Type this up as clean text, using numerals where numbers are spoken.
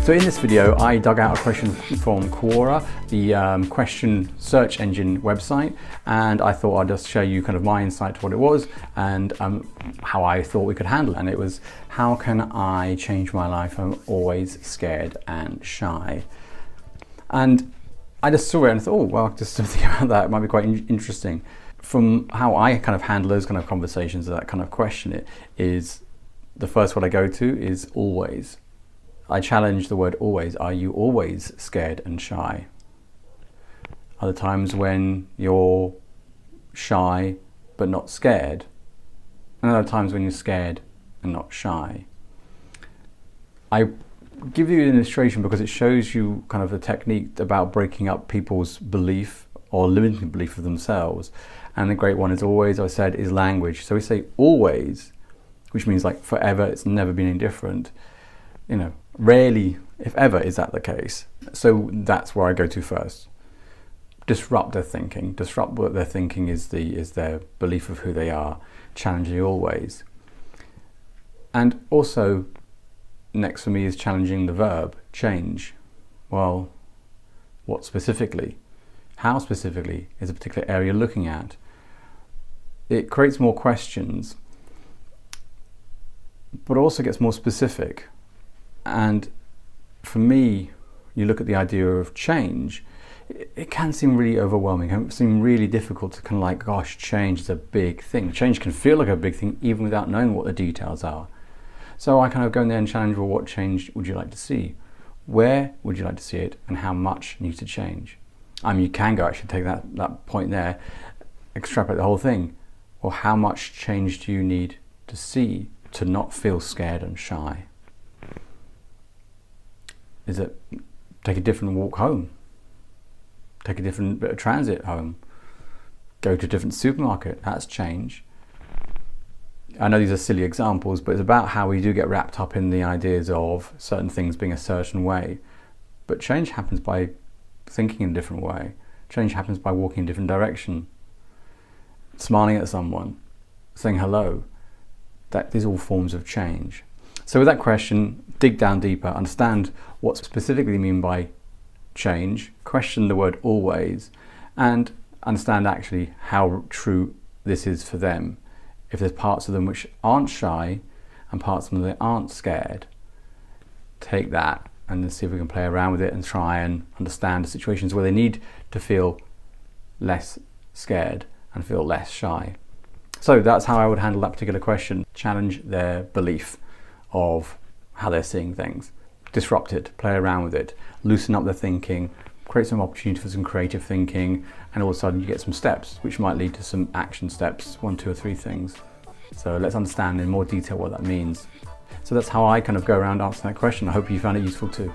So in this video, I dug out a question from Quora, the question search engine website, and I thought I'd just show you kind of my insight to what it was and how I thought we could handle it. And it was, how can I change my life? I'm always scared and shy. And I just saw it and thought, oh, well, just thinking about that, it might be quite interesting. From how I kind of handle those kind of conversations, that kind of question, it is, the first one I go to is always. I challenge the word always. Are you always scared and shy? Are there times when you're shy but not scared? And are there times when you're scared and not shy? I give you an illustration because it shows you kind of the technique about breaking up people's belief or limiting belief of themselves. And the great one is always, I said, is language. So we say always, which means like forever, it's never been any different. You know, rarely, if ever, is that the case. So that's where I go to first. Disrupt their thinking. Disrupt what their thinking is their belief of who they are. Challenging always. And also, next for me is challenging the verb, change. Well, what specifically? How specifically is a particular area you're looking at? It creates more questions, but also gets more specific. And for me, you look at the idea of change, it can seem really overwhelming. It can seem really difficult to kind of like, gosh, change is a big thing. Change can feel like a big thing even without knowing what the details are. So I kind of go in there and challenge, well, what change would you like to see? Where would you like to see it? And how much needs to change? You can go actually take that point there, extrapolate the whole thing. Well, how much change do you need to see to not feel scared and shy? Is it take a different walk home? Take a different bit of transit home? Go to a different supermarket? That's change. I know these are silly examples, but it's about how we do get wrapped up in the ideas of certain things being a certain way. But change happens by thinking in a different way. Change happens by walking in a different direction. Smiling at someone, saying hello. These are all forms of change. So with that question, dig down deeper, understand what specifically you mean by change, question the word always, and understand actually how true this is for them. If there's parts of them which aren't shy and parts of them that aren't scared, take that and then see if we can play around with it and try and understand the situations where they need to feel less scared and feel less shy. So that's how I would handle that particular question. Challenge their belief of how they're seeing things. Disrupt it, play around with it, loosen up their thinking, create some opportunity for some creative thinking, and all of a sudden you get some steps which might lead to some action steps, 1, 2 or 3 things. So let's understand in more detail what that means. So that's how I kind of go around answering that question. I hope you found it useful too.